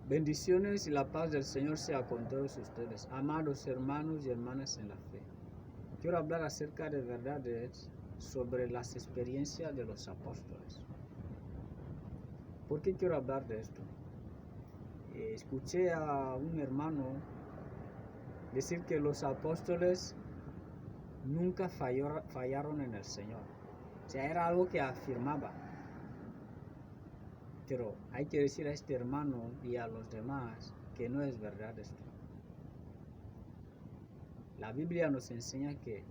Bendiciones y la paz del Señor sea con todos ustedes, amados hermanos y hermanas en la fe. Quiero hablar acerca de verdades sobre las experiencias de los apóstoles. ¿Por qué quiero hablar de esto? Escuché a un hermano decir que los apóstoles nunca fallaron en el Señor. O sea, era algo que afirmaba. Pero hay que decir a este hermano y a los demás que no es verdad esto. La Biblia nos enseña que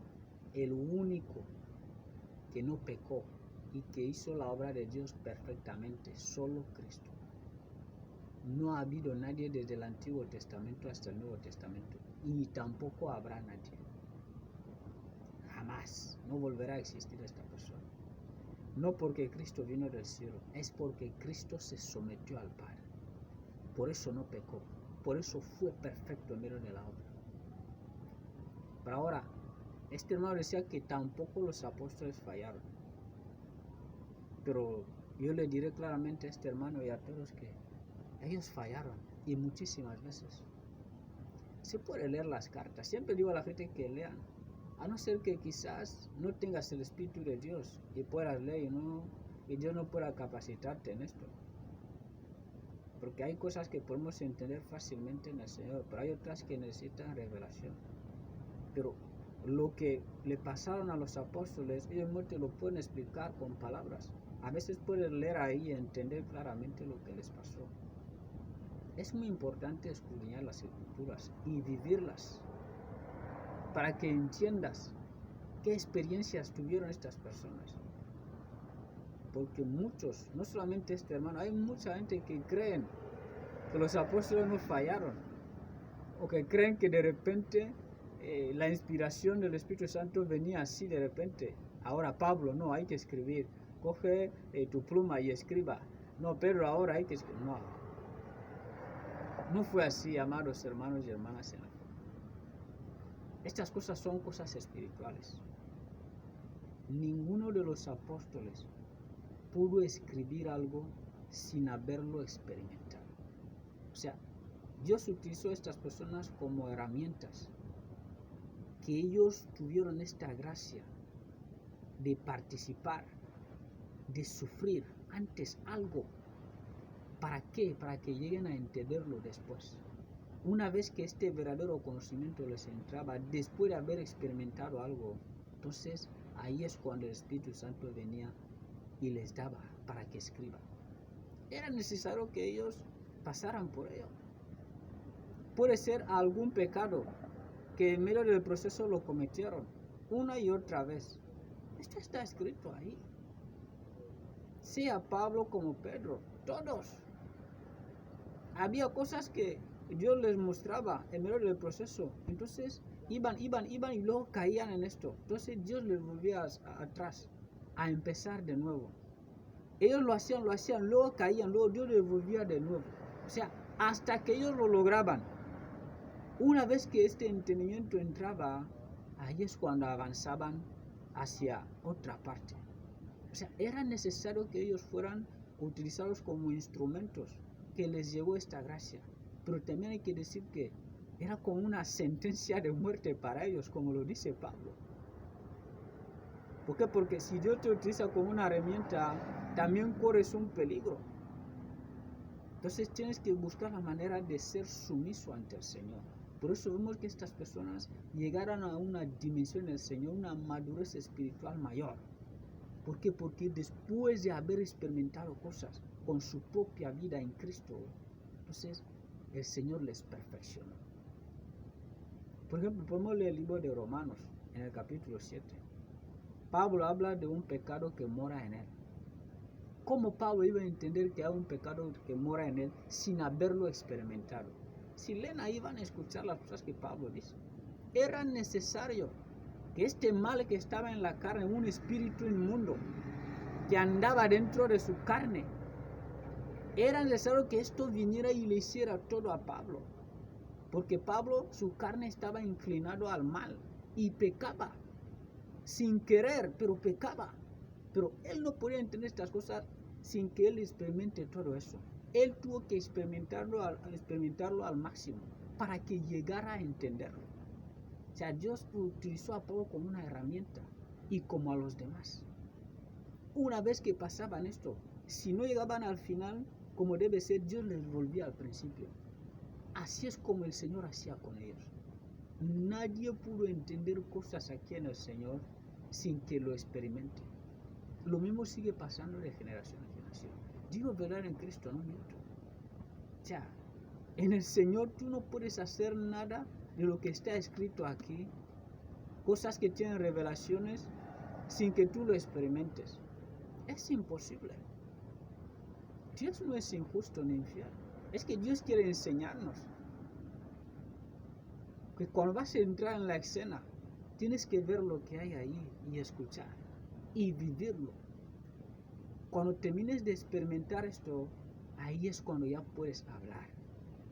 el único que no pecó y que hizo la obra de Dios perfectamente, solo Cristo. No ha habido nadie desde el Antiguo Testamento hasta el Nuevo Testamento, y tampoco habrá nadie. Jamás, no volverá a existir esta persona. No porque Cristo vino del cielo, es porque Cristo se sometió al Padre. Por eso no pecó, por eso fue perfecto en medio de la obra. Pero ahora, este hermano decía que tampoco los apóstoles fallaron. Pero yo le diré claramente a este hermano y a todos que ellos fallaron, y muchísimas veces. Se puede leer las cartas. Siempre digo a la gente que lean, a no ser que quizás no tengas el Espíritu de Dios y puedas leer y Dios no pueda capacitarte en esto. Porque hay cosas que podemos entender fácilmente en el Señor, pero hay otras que necesitan revelación. Pero lo que le pasaron a los apóstoles, ellos no te lo pueden explicar con palabras. A veces puedes leer ahí y entender claramente lo que les pasó. Es muy importante escudriñar las Escrituras y vivirlas para que entiendas qué experiencias tuvieron estas personas. Porque muchos, no solamente este hermano, hay mucha gente que creen que los apóstoles no fallaron, o que creen que de repente la inspiración del Espíritu Santo venía así de repente. Ahora Pablo, no, hay que escribir, coge tu pluma y escriba. No, Pedro, ahora hay que escribir. No fue así, amados hermanos y hermanas en la fe. Estas cosas son cosas espirituales. Ninguno de los apóstoles pudo escribir algo sin haberlo experimentado. O sea, Dios utilizó a estas personas como herramientas, que ellos tuvieron esta gracia de participar, de sufrir antes algo. ¿Para qué? Para que lleguen a entenderlo después. Una vez que este verdadero conocimiento les entraba, después de haber experimentado algo, entonces ahí es cuando el Espíritu Santo venía y les daba para que escriban. Era necesario que ellos pasaran por ello. Puede ser algún pecado que en medio del proceso lo cometieron una y otra vez. Esto está escrito ahí. Sea Pablo como Pedro, todos. Había cosas que Dios les mostraba en medio del proceso. Entonces iban y luego caían en esto. Entonces Dios les volvía atrás a empezar de nuevo. Ellos lo hacían, luego caían, luego Dios les volvía de nuevo. O sea, hasta que ellos lo lograban. Una vez que este entendimiento entraba, ahí es cuando avanzaban hacia otra parte. O sea, era necesario que ellos fueran utilizados como instrumentos que les llegó esta gracia. Pero también hay que decir que era como una sentencia de muerte para ellos, como lo dice Pablo. ¿Por qué? Porque si Dios te utiliza como una herramienta, también corres un peligro. Entonces tienes que buscar la manera de ser sumiso ante el Señor. Por eso vemos que estas personas llegaron a una dimensión del Señor, una madurez espiritual mayor. ¿Por qué? Porque después de haber experimentado cosas con su propia vida en Cristo, entonces el Señor les perfeccionó. Por ejemplo, podemos leer el libro de Romanos en el capítulo 7. Pablo habla de un pecado que mora en él. ¿Cómo Pablo iba a entender que hay un pecado que mora en él sin haberlo experimentado? Si leen ahí van a escuchar las cosas que Pablo dice. Era necesario que este mal que estaba en la carne, un espíritu inmundo que andaba dentro de su carne, era necesario que esto viniera y le hiciera todo a Pablo. Porque Pablo, su carne estaba inclinado al mal y pecaba. Sin querer, pero pecaba. Pero él no podía entender estas cosas sin que él experimente todo eso. él tuvo que experimentarlo al máximo para que llegara a entenderlo. O sea, Dios utilizó a Pablo como una herramienta y como a los demás. Una vez que pasaban esto, si no llegaban al final como debe ser, Dios les volvía al principio. Así es como el Señor hacía con ellos. Nadie pudo entender cosas aquí en el Señor sin que lo experimente. Lo mismo sigue pasando de generación en generación. Digo verdad en Cristo, no miento. O sea, en el Señor tú no puedes hacer nada de lo que está escrito aquí, cosas que tienen revelaciones, sin que tú lo experimentes. Es imposible. Dios no es injusto ni infiel. Es que Dios quiere enseñarnos que cuando vas a entrar en la escena, tienes que ver lo que hay ahí y escuchar y vivirlo. Cuando termines de experimentar esto, ahí es cuando ya puedes hablar.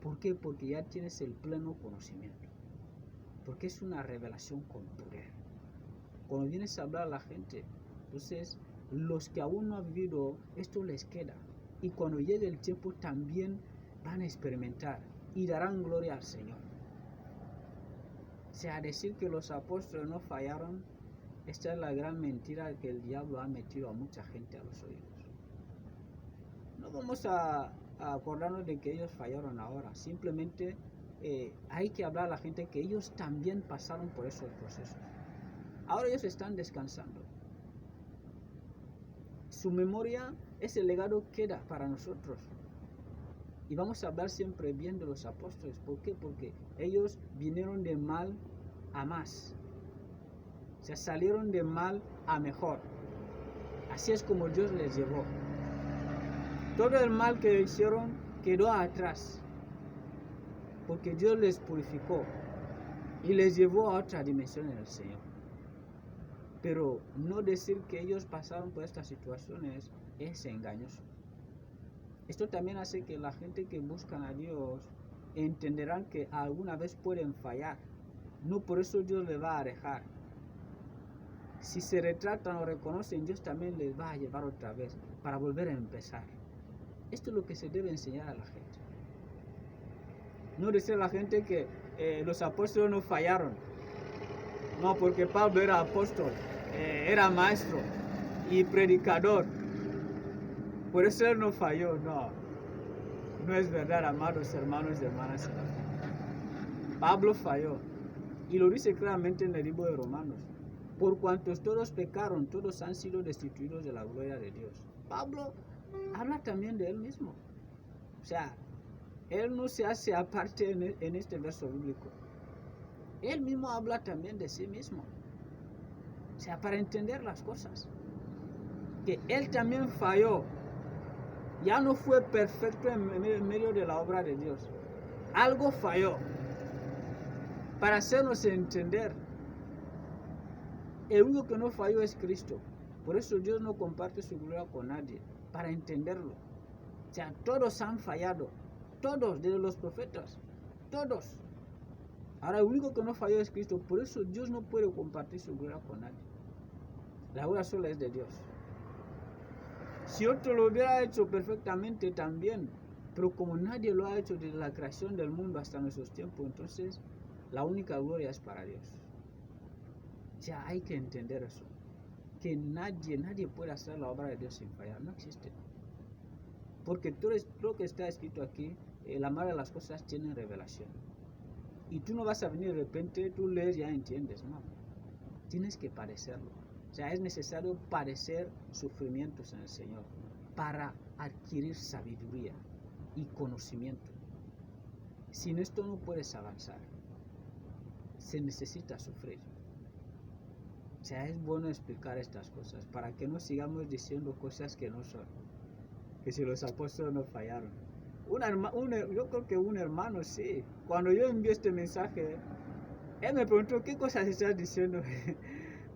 ¿Por qué? Porque ya tienes el pleno conocimiento. Porque es una revelación con poder. Cuando vienes a hablar a la gente, entonces los que aún no han vivido, esto les queda. Y cuando llegue el tiempo también van a experimentar y darán gloria al Señor. O sea, decir que los apóstoles no fallaron, esta es la gran mentira que el diablo ha metido a mucha gente a los oídos. No vamos a acordarnos de que ellos fallaron ahora, simplemente hay que hablar a la gente que ellos también pasaron por esos procesos. Ahora ellos están descansando. Su memoria, ese legado queda para nosotros. Y vamos a hablar siempre bien de los apóstoles. ¿Por qué? Porque ellos vinieron de mal a más. O sea, salieron de mal a mejor. Así es como Dios les llevó. Todo el mal que hicieron quedó atrás. Porque Dios les purificó y les llevó a otra dimensión en el Señor. Pero no decir que ellos pasaron por estas situaciones es engañoso. Esto también hace que la gente que buscan a Dios entenderán que alguna vez pueden fallar. No por eso Dios les va a dejar. Si se retratan o reconocen, Dios también les va a llevar otra vez para volver a empezar. Esto es lo que se debe enseñar a la gente. No decir a la gente que los apóstoles no fallaron. No, porque Pablo era apóstol, era maestro y predicador. Por eso él no falló. No, no es verdad, amados hermanos y hermanas. Pablo falló. Y lo dice claramente en el libro de Romanos. Por cuantos todos pecaron, todos han sido destituidos de la gloria de Dios. Pablo habla también de él mismo. O sea, él no se hace aparte en este verso bíblico. Él mismo habla también de sí mismo. O sea, para entender las cosas. Que él también falló. Ya no fue perfecto en medio de la obra de Dios. Algo falló. Para hacernos entender. El único que no falló es Cristo. Por eso Dios no comparte su gloria con nadie. Para entenderlo. O sea, todos han fallado. Todos, desde los profetas. Todos. Ahora, el único que no falló es Cristo. Por eso Dios no puede compartir su gloria con nadie. La gloria solo es de Dios. Si otro lo hubiera hecho perfectamente también, pero como nadie lo ha hecho desde la creación del mundo hasta nuestros tiempos, entonces la única gloria es para Dios. Ya hay que entender eso. Que nadie puede hacer la obra de Dios sin fallar. No existe. Porque todo lo que está escrito aquí, la mayoría de las cosas tienen revelación. Y tú no vas a venir de repente, tú lees y ya entiendes, no. Tienes que padecerlo. O sea, es necesario padecer sufrimientos en el Señor para adquirir sabiduría y conocimiento. Sin esto no puedes avanzar. Se necesita sufrir. O sea, es bueno explicar estas cosas para que no sigamos diciendo cosas que no son. Que si los apóstoles no fallaron. Yo creo que un hermano sí. Cuando yo envié este mensaje, él me preguntó, ¿qué cosas estás diciendo?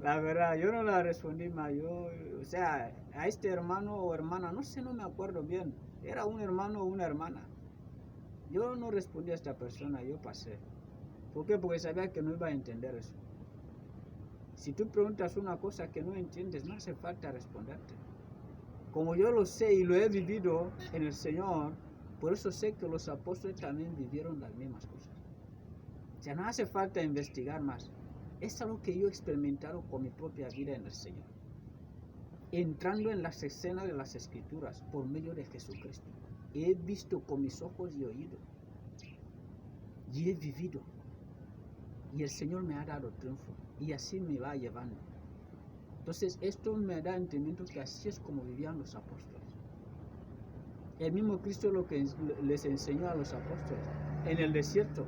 La verdad, yo no la respondí más. O sea, a este hermano o hermana, no sé, no me acuerdo bien. Era un hermano o una hermana. Yo no respondí a esta persona, yo pasé. ¿Por qué? Porque sabía que no iba a entender eso. Si tú preguntas una cosa que no entiendes, no hace falta responderte. Como yo lo sé y lo he vivido en el Señor, Por eso sé que los apóstoles también vivieron las mismas cosas. O sea, no hace falta investigar más. Es algo que yo he experimentado con mi propia vida en el Señor. Entrando en las escenas de las Escrituras por medio de Jesucristo. He visto con mis ojos y oído. Y he vivido. Y el Señor me ha dado triunfo. Y así me va llevando. Entonces, esto me da entendimiento que así es como vivían los apóstoles. El mismo Cristo lo que les enseñó a los apóstoles en el desierto.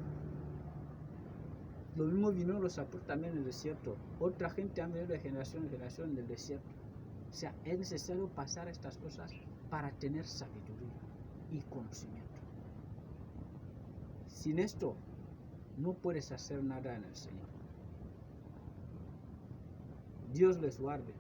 Lo mismo vino los apóstoles también en el desierto. Otra gente ha venido de generación en generación en el desierto. O sea, es necesario pasar estas cosas para tener sabiduría y conocimiento. Sin esto, no puedes hacer nada en el Señor. Dios les guarde.